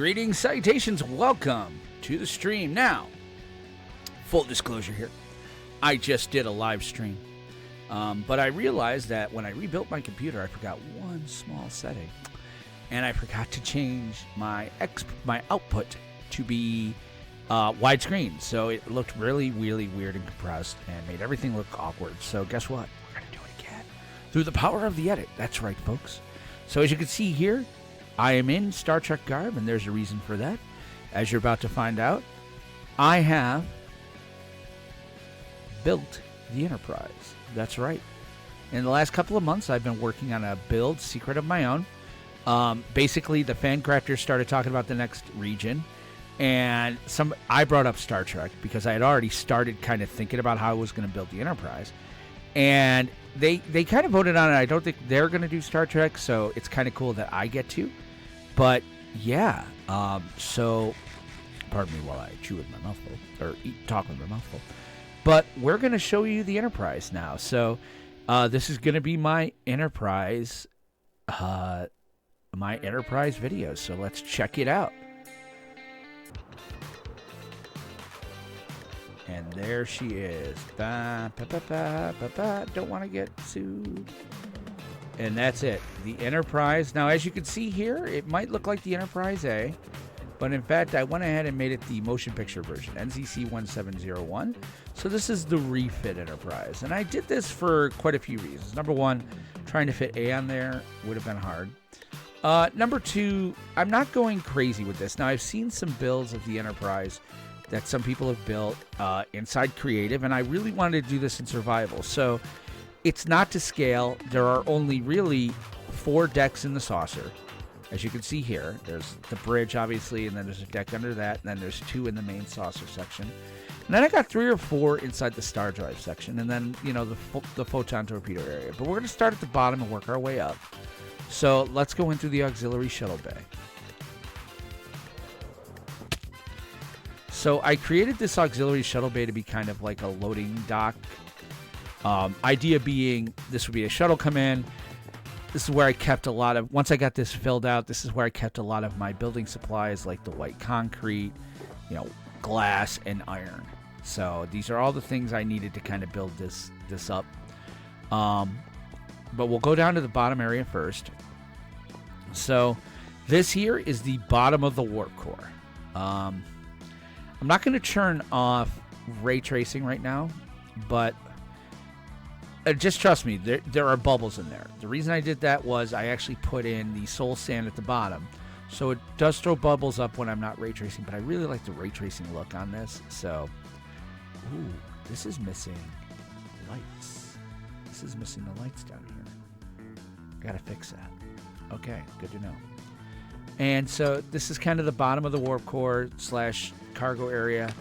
Greetings, salutations, welcome to the stream. Now, full disclosure here, I just did a live stream, but I realized that when I rebuilt my computer, I forgot one small setting, and I forgot to change my output to be widescreen, so it looked really, really weird and compressed and made everything look awkward. So guess what? We're going to do it again through the power of the edit. That's right, folks. So as you can see here, I am in Star Trek garb, and there's a reason for that. As you're about to find out, I have built the Enterprise. That's right. In the last couple of months, I've been working on a build secret of my own. Basically, the FanCrafters started talking about the next region, and I brought up Star Trek because I had already started kind of thinking about how I was going to build the Enterprise. And they kind of voted on it. I don't think they're going to do Star Trek, so it's kind of cool that I get to. But yeah, so pardon me while I chew with my mouth full, or talk with my mouth full. But we're going to show you the Enterprise now. So this is going to be my Enterprise video. So let's check it out. And there she is. Don't want to get sued. And that's it. The Enterprise. Now, as you can see here, it might look like the Enterprise A. But in fact, I went ahead and made it the motion picture version. NCC 1701. So this is the Refit Enterprise. And I did this for quite a few reasons. Number one, trying to fit A on there would have been hard. Number two, I'm not going crazy with this. Now, I've seen some builds of the Enterprise that some people have built inside Creative, and I really wanted to do this in Survival. So it's not to scale. There are only really 4 decks in the saucer. As you can see here, there's the bridge, obviously, and then there's a deck under that, and then there's 2 in the main saucer section. And then I got 3 or 4 inside the star drive section, and then, you know, the photon torpedo area. But we're going to start at the bottom and work our way up. So let's go in through the auxiliary shuttle bay. So I created this auxiliary shuttle bay to be kind of like a loading dock. Idea being this would be a shuttle come in. This is where I kept a lot of, once I got this filled out, this is where I kept a lot of my building supplies like the white concrete, you know, glass and iron. So these are all the things I needed to kind of build this up. But we'll go down to the bottom area first. So this here is the bottom of the warp core. I'm not going to turn off ray tracing right now, but just trust me, there are bubbles in there. The reason I did that was I actually put in the soul sand at the bottom. So it does throw bubbles up when I'm not ray tracing, but I really like the ray tracing look on this. So, ooh, this is missing lights. This is missing the lights down here. Gotta fix that. Okay, good to know. And so this is kind of the bottom of the warp core / cargo area.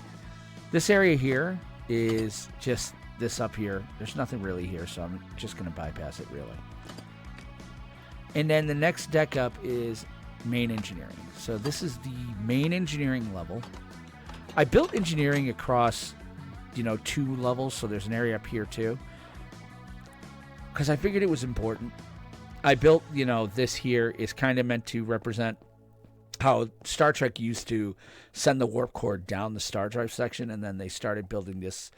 This area here is just this up here. There's nothing really here, so I'm just going to bypass it, really. And then the next deck up is main engineering. So this is the main engineering level. I built engineering across, you know, 2 levels, so there's an area up here too, because I figured it was important. I built, you know, this here is kind of meant to represent how Star Trek used to send the warp core down the star drive section, and then they started building this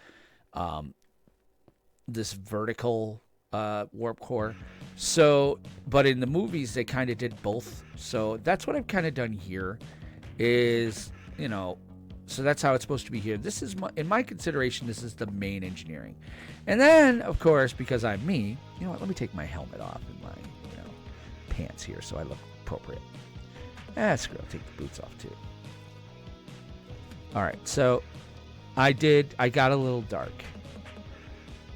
this vertical warp core. So, but in the movies, they kind of did both. So that's what I've kind of done here is, you know, so that's how it's supposed to be here. This is, in my consideration, this is the main engineering. And then, of course, because I'm me, you know what, let me take my helmet off and my, you know, pants here so I look appropriate. Screw it, I'll take the boots off too. All right, so I got a little dark.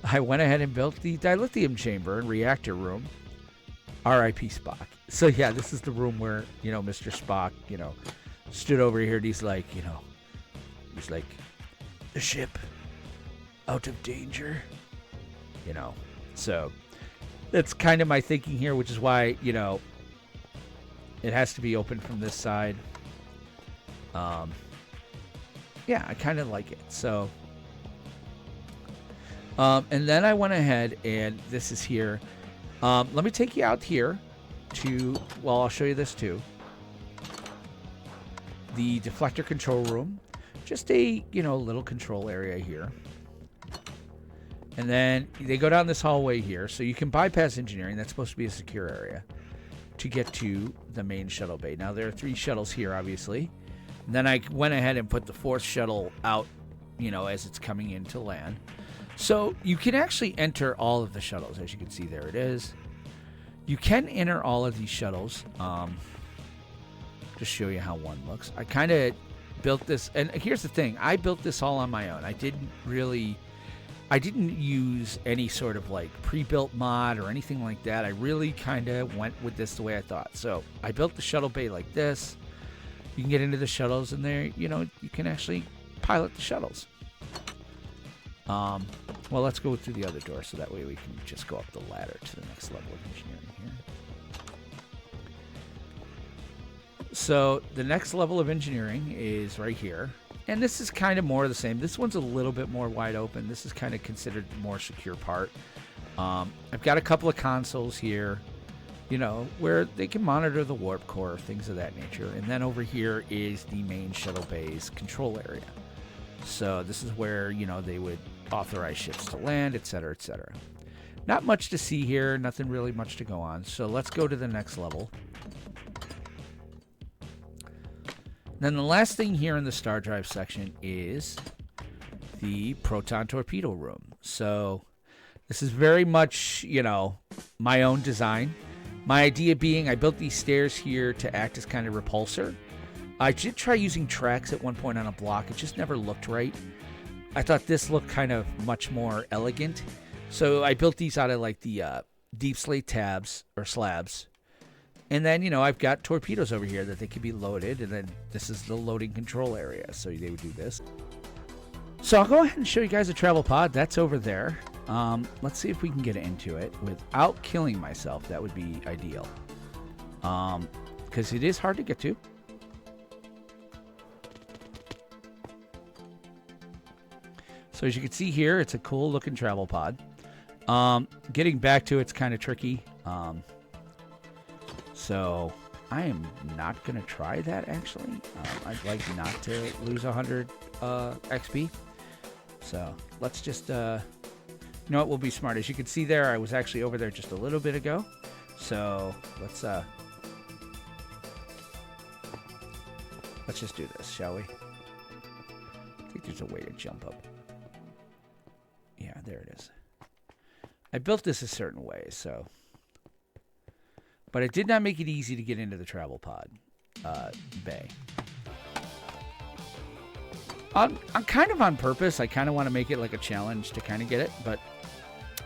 I went ahead and built the dilithium chamber and reactor room. R.I.P. Spock. So yeah, this is the room where, you know, Mr. Spock, you know, stood over here and he's like, you know, he's like, the ship out of danger, you know. So that's kind of my thinking here, which is why, you know, it has to be open from this side. Yeah, I kind of like it. So, and then I went ahead and this is here. Let me take you out here to, well, I'll show you this too. the deflector control room, just a, little control area here. And then they go down this hallway here, so you can bypass engineering. That's supposed to be a secure area to get to the main shuttle bay. Now, there are 3 shuttles here, obviously. And then I went ahead and put the 4th shuttle out, as it's coming in to land. So you can actually enter all of the shuttles. As you can see, there it is. You can enter all of these shuttles. Just show you how one looks. I kind of built this, and here's the thing. I built this all on my own. I didn't use any sort of like pre-built mod or anything like that. I really kind of went with this the way I thought. So I built the shuttle bay like this. You can get into the shuttles, and there, you can actually pilot the shuttles. Well, let's go through the other door, so that way we can just go up the ladder to the next level of engineering here. So the next level of engineering is right here. And this is kind of more of the same. This one's a little bit more wide open. This is kind of considered the more secure part. I've got a couple of consoles here, where they can monitor the warp core, things of that nature. And then over here is the main shuttle bay's control area. So this is where, they would authorize ships to land, etc., etc. Not much to see here. Nothing really much to go on. So let's go to the next level. Then the last thing here in the star drive section is the proton torpedo room. So this is very much, my own design. My idea being I built these stairs here to act as kind of repulsor. I did try using tracks at one point on a block. It just never looked right. I thought this looked kind of much more elegant. So I built these out of like the deep slate tabs or slabs. And then, I've got torpedoes over here that they can be loaded. And then this is the loading control area. So they would do this. So I'll go ahead and show you guys a travel pod. That's over there. Let's see if we can get into it without killing myself. That would be ideal. Because it is hard to get to. So as you can see here, it's a cool looking travel pod. Getting back to it's kind of tricky. So I am not going to try that, actually. I'd like not to lose 100 XP. So let's just, what will be smart. As you can see there, I was actually over there just a little bit ago. So let's just do this, shall we? I think there's a way to jump up. Yeah, there it is. I built this a certain way, so... But it did not make it easy to get into the travel pod bay. I'm kind of on purpose. I kind of want to make it like a challenge to kind of get it, but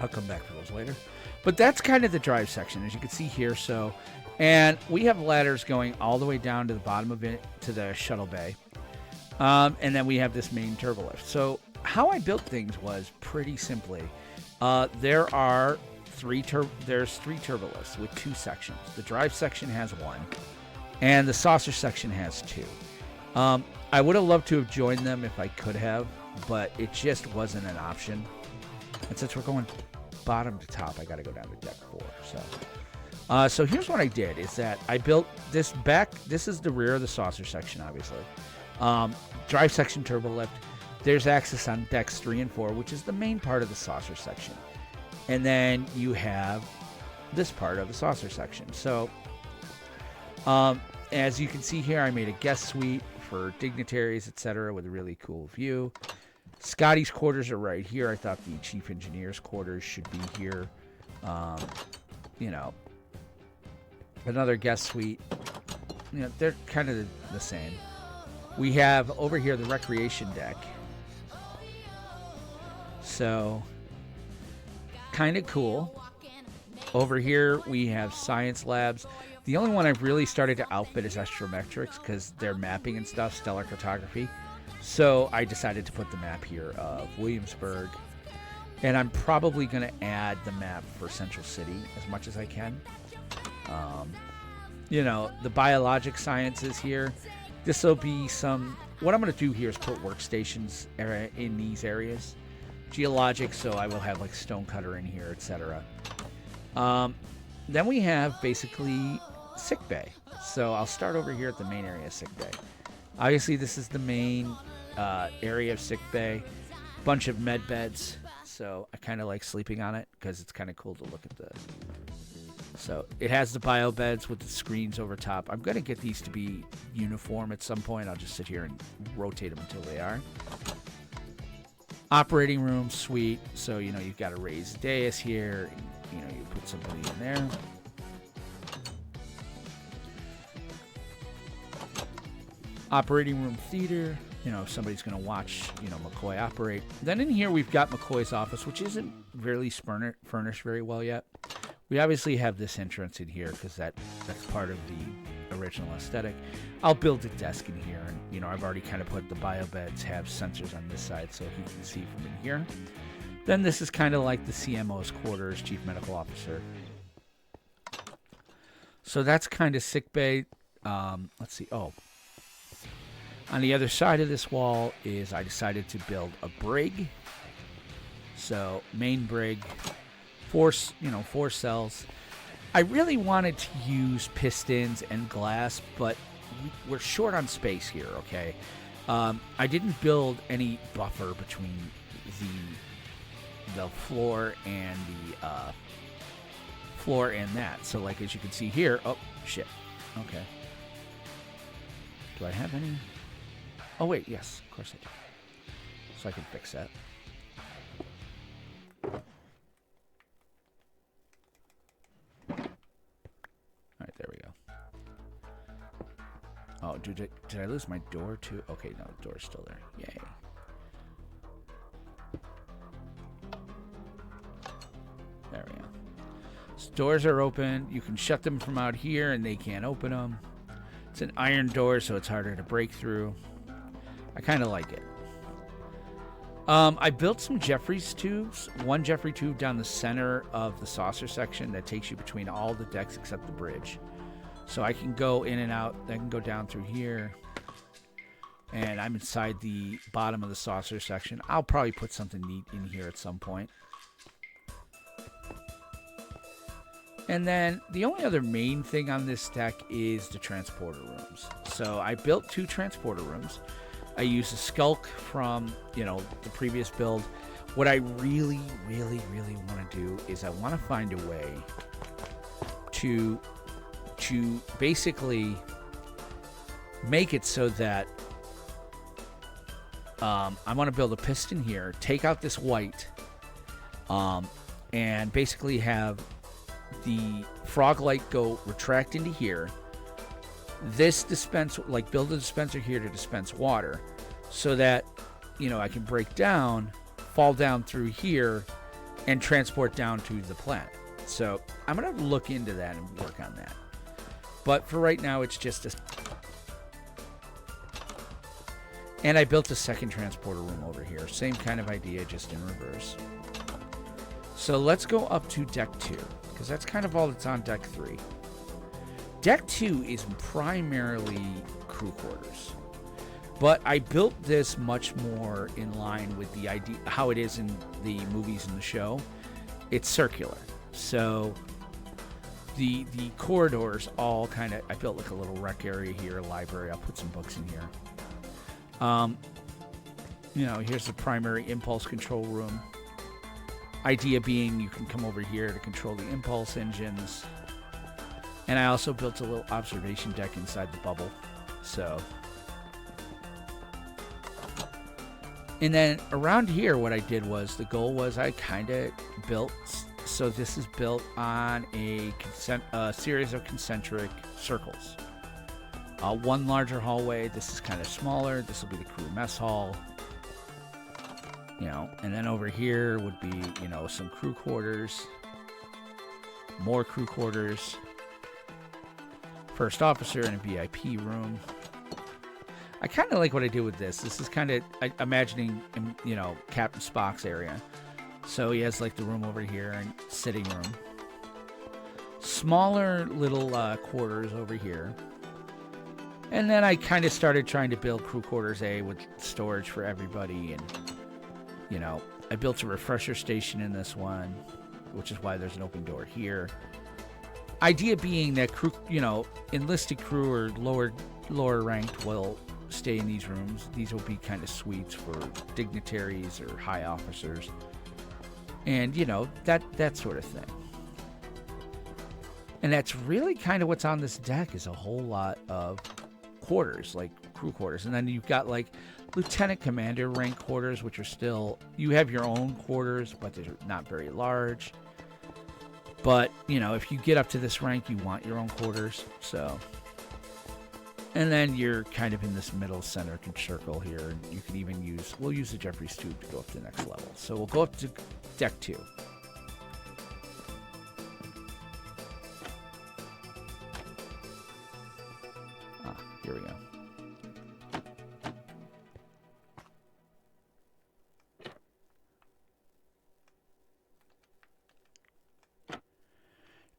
I'll come back to those later. But that's kind of the drive section, as you can see here. So, and we have ladders going all the way down to the bottom of it, to the shuttle bay. And then we have this main turbo lift. So how I built things was pretty simply. There's 3 turbo lifts with 2 sections. The drive section has 1, and the saucer section has 2. I would have loved to have joined them if I could have, but it just wasn't an option. And since we're going bottom to top, I got to go down to deck 4. So here's what I did, is that I built this back. This is the rear of the saucer section, obviously. Drive section turbo lift. There's access on decks 3 and 4, which is the main part of the saucer section. And then you have this part of the saucer section. So, as you can see here, I made a guest suite for dignitaries, etc., with a really cool view. Scotty's quarters are right here. I thought the chief engineer's quarters should be here. Another guest suite. They're kind of the same. We have over here the recreation deck. So... kind of cool. Over here we have science labs. The only one I've really started to outfit is astrometrics because they're mapping and stuff, stellar cartography. So I decided to put the map here of Williamsburg, and I'm probably going to add the map for Central City as much as I can. The biologic sciences here. This will be some. What I'm going to do here is put workstations in these areas. Geologic, so I will have like stonecutter in here, etc. Then we have basically sick bay. So I'll start over here at the main area of sick bay. Obviously, this is the main area of sick bay. Bunch of med beds. So I kind of like sleeping on it because it's kind of cool to look at the... So it has the bio beds with the screens over top. I'm going to get these to be uniform at some point. I'll just sit here and rotate them until they are. Operating room, suite. So, you know, you've got a raised dais here. And, you know, you put somebody in there. Operating room theater. You know, if somebody's going to watch, you know, McCoy operate. Then in here, we've got McCoy's office, which isn't really furnished very well yet. We obviously have this entrance in here because that's part of the original aesthetic. I'll build a desk in here. And, you know, I've already kind of put the bio beds have sensors on this side so he can see from in here. Then this is kind of like the CMO's quarters, Chief Medical Officer. So that's kind of sick bay. Let's see. Oh. On the other side of this wall is I decided to build a brig. So main brig, four cells. I really wanted to use pistons and glass, but we're short on space here. Okay, I didn't build any buffer between the floor and that. So like as you can see here, oh shit. Okay. Do I have any? Oh, wait, yes, of course I do. So I can fix that. All right, there we go. Oh, did I lose my door too? Okay, no, the door's still there. Yay. There we go. So doors are open. You can shut them from out here, and they can't open them. It's an iron door, so it's harder to break through. I kind of like it. I built some Jeffries tubes. One Jeffrey tube down the center of the saucer section that takes you between all the decks except the bridge. So I can go in and out. I can go down through here. And I'm inside the bottom of the saucer section. I'll probably put something neat in here at some point. And then the only other main thing on this deck is the transporter rooms. So I built 2 transporter rooms. I use a skulk from, you know, the previous build. What I really, really, really want to do is I want to find a way to basically make it so that I want to build a piston here, take out this white, and basically have the frog light go retract into here. This dispenser, like build a dispenser here to dispense water so that, you know, I can break down, fall down through here, and transport down to the planet. So I'm going to look into that and work on that. But for right now, it's just a... And I built a second transporter room over here. Same kind of idea, just in reverse. So let's go up to deck 2, because that's kind of all that's on deck 3. Deck 2 is primarily crew quarters, but I built this much more in line with the idea, how it is in the movies and the show. It's circular, so the corridors all kind of, I built like a little rec area here, a library. I'll put some books in here. You know, here's the primary impulse control room. Idea being you can come over here to control the impulse engines. And I also built a little observation deck inside the bubble. So. And then around here, what I did was, the goal was I kind of built, so this is built on a series of concentric circles. One larger hallway. This is kind of smaller. This will be the crew mess hall. You know, and then over here would be, you know, some crew quarters. More crew quarters. First officer in a VIP room. I kind of like what I did with this. This is kind of imagining, you know, Captain Spock's area. So he has like the room over here and sitting room. Smaller little quarters over here. And then I kind of started trying to build crew quarters A with storage for everybody. And, you know, I built a refresher station in this one, which is why there's an open door here. Idea being that crew, you know, enlisted crew or lower ranked will stay in these rooms. These will be kind of suites for dignitaries or high officers. And, you know, that sort of thing. And that's really kind of what's on this deck, is a whole lot of quarters, like crew quarters. And then you've got like lieutenant commander rank quarters, which are still, you have your own quarters, but they're not very large. But, you know, if you get up to this rank, you want your own quarters. So, and then you're kind of in this middle center circle here. And you can even use, we'll use the Jeffrey's tube to go up to the next level. So we'll go up to deck 2. Here we go.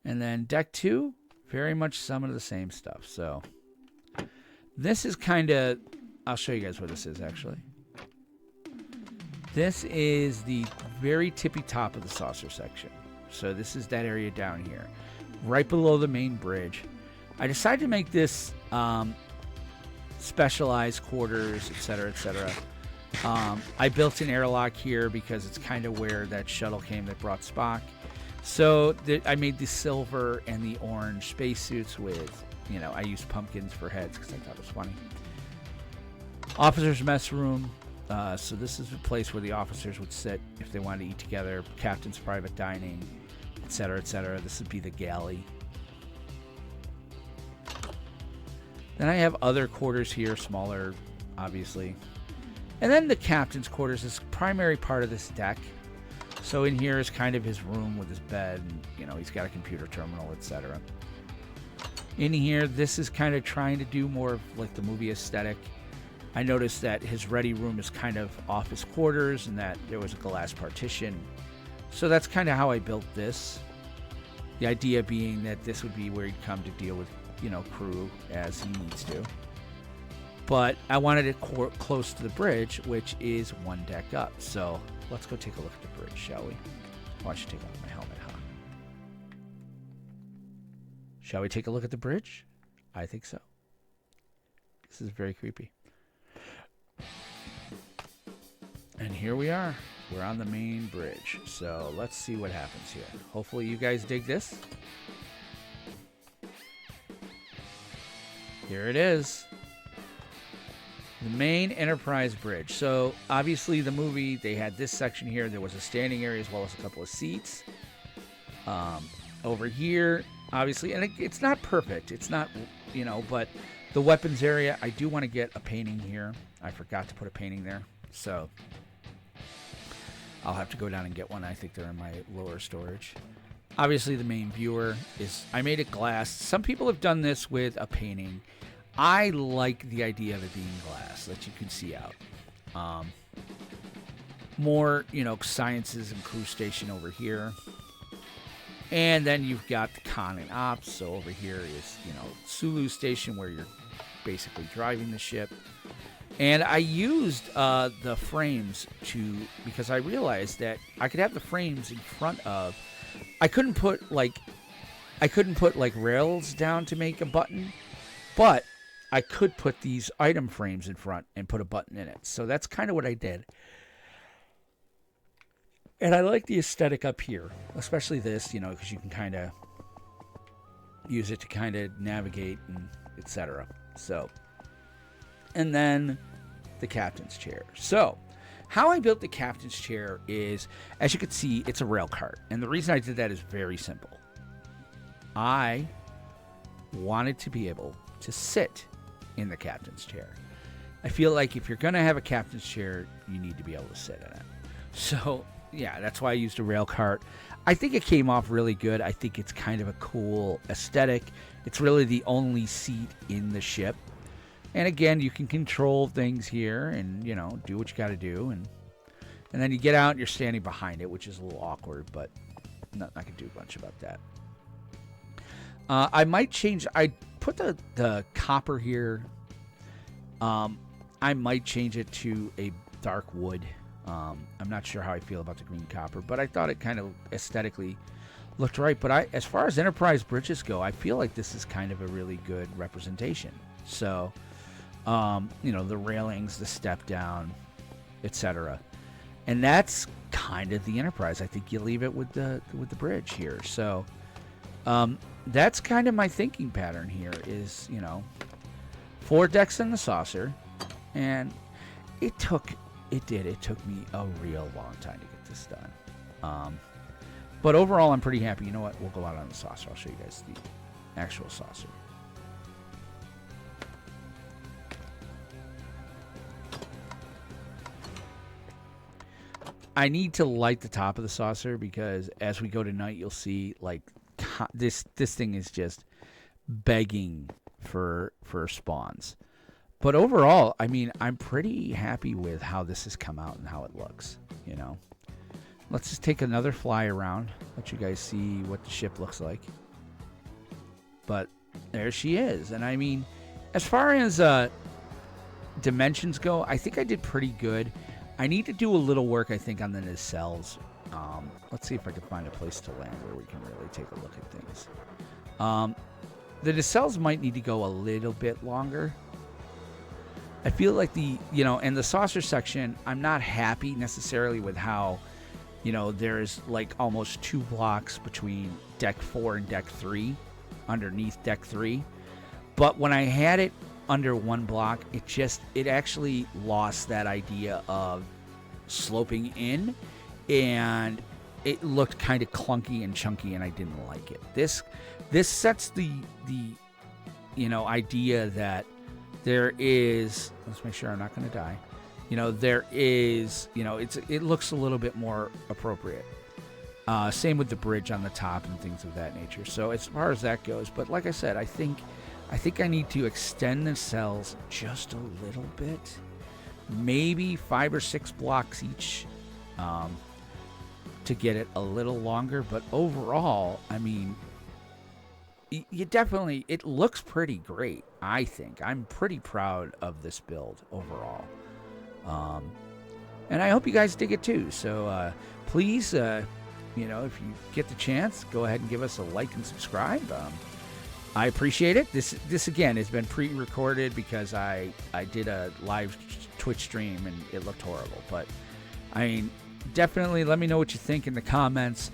And then deck 2, very much some of the same stuff. So this is kind of, I'll show you guys what this is actually. This is the very tippy top of the saucer section. So this is that area down here, right below the main bridge. I decided to make this specialized quarters, etc., etc. I built an airlock here because it's kind of where that shuttle came that brought Spock. So I made the silver and the orange spacesuits with, you know, I used pumpkins for heads because I thought it was funny. Officers' mess room. So this is a place where the officers would sit if they wanted to eat together. Captain's private dining, etc., etc. This would be the galley. Then I have other quarters here, smaller, obviously. And then the captain's quarters is primary part of this deck. So in here is kind of his room with his bed, and, you know, he's got a computer terminal, etc. In here, this is kind of trying to do more of like the movie aesthetic. I noticed that his ready room is kind of office quarters and that there was a glass partition. So that's kind of how I built this. The idea being that this would be where he'd come to deal with, you know, crew as he needs to. But I wanted it close to the bridge, which is one deck up. So let's go take a look at the bridge, shall we? Why don't you take off my helmet, huh? Shall we take a look at the bridge? I think so. This is very creepy. And here we are. We're on the main bridge. So let's see what happens here. Hopefully you guys dig this. Here it is. The main Enterprise bridge. So obviously the movie, they had this section here. There was a standing area as well as a couple of seats. Over here, obviously, and it's not perfect. It's not, you know, but the weapons area, I do want to get a painting here. I forgot to put a painting there. So I'll have to go down and get one. I think they're in my lower storage. Obviously, the main viewer is, I made it glass. Some people have done this with a painting. I like the idea of it being glass that you can see out. More, you know, sciences and crew station over here. And then you've got the con and ops. So over here is, you know, Sulu station where you're basically driving the ship. And I used the frames because I realized that I could have the frames in front of, I couldn't put like rails down to make a button, but I could put these item frames in front and put a button in it. So that's kind of what I did. And I like the aesthetic up here, especially this, you know, because you can kind of use it to kind of navigate and etc. So, and then the captain's chair. So, how I built the captain's chair is, as you can see, it's a rail cart. And the reason I did that is very simple. I wanted to be able to sit in the captain's chair. I feel like if you're going to have a captain's chair, you need to be able to sit in it. So, yeah, that's why I used a rail cart. I think it came off really good. I think it's kind of a cool aesthetic. It's really the only seat in the ship. And again, you can control things here and, you know, do what you got to do. And then you get out and you're standing behind it, which is a little awkward, but not going to do much about that. I might change. I put the copper here. I might change it to a dark wood. I'm not sure how I feel about the green copper, but I thought it kind of aesthetically looked right. But as far as Enterprise bridges go, I feel like this is kind of a really good representation. So You know, the railings, the step down, etc. And that's kind of the Enterprise. I think you leave it with the bridge here. So that's kind of my thinking pattern here is, you know, 4 decks in the saucer. And it took me a real long time to get this done. But overall, I'm pretty happy. You know what? We'll go out on the saucer. I'll show you guys the actual saucer. I need to light the top of the saucer because as we go tonight, you'll see like this thing is just begging for spawns. But overall, I mean, I'm pretty happy with how this has come out and how it looks, you know. Let's just take another fly around, let you guys see what the ship looks like. But there she is. And I mean, as far as dimensions go, I think I did pretty good. I need to do a little work, I think, on the nacelles. Let's see if I can find a place to land where we can really take a look at things. The nacelles might need to go a little bit longer. I feel like you know, in the saucer section, I'm not happy necessarily with how, you know, there's like almost 2 blocks between deck 4 and deck 3 underneath deck 3. But when I had it under 1 block, it actually lost that idea of sloping in, and it looked kind of clunky and chunky, and I didn't like it. This sets the you know, idea that there is, let's make sure I'm not going to die. You know, there is, you know, it looks a little bit more appropriate. Same with the bridge on the top and things of that nature. So as far as that goes, but like I said, I think I need to extend the cells just a little bit, maybe 5 or 6 blocks each, to get it a little longer. But overall, I mean, it looks pretty great. I think I'm pretty proud of this build overall, and I hope you guys dig it too. So please, you know, if you get the chance, go ahead and give us a like and subscribe. I appreciate it. This again has been pre-recorded because I did a live Twitch stream and it looked horrible. But I mean, definitely let me know what you think in the comments.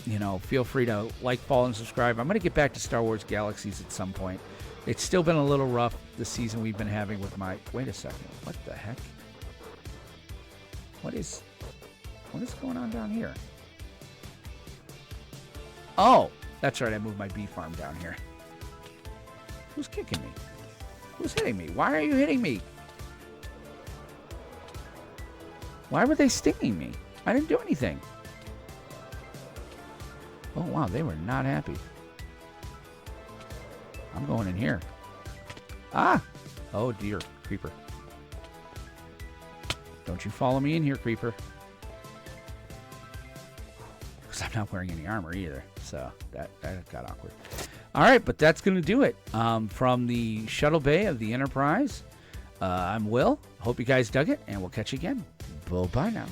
You know, feel free to like, follow, and subscribe. I'm going to get back to Star Wars Galaxies at some point. It's still been a little rough this season we've been having with my... Wait a second. What the heck? What is going on down here? Oh, that's right. I moved my bee farm down here. Who's kicking me? Who's hitting me? Why are you hitting me? Why were they stinging me? I didn't do anything. Oh, wow. They were not happy. I'm going in here. Ah! Oh, dear. Creeper. Don't you follow me in here, creeper. Because I'm not wearing any armor either. So that got awkward. All right, but that's going to do it. From the shuttle bay of the Enterprise, I'm Will. Hope you guys dug it, and we'll catch you again. Bye now.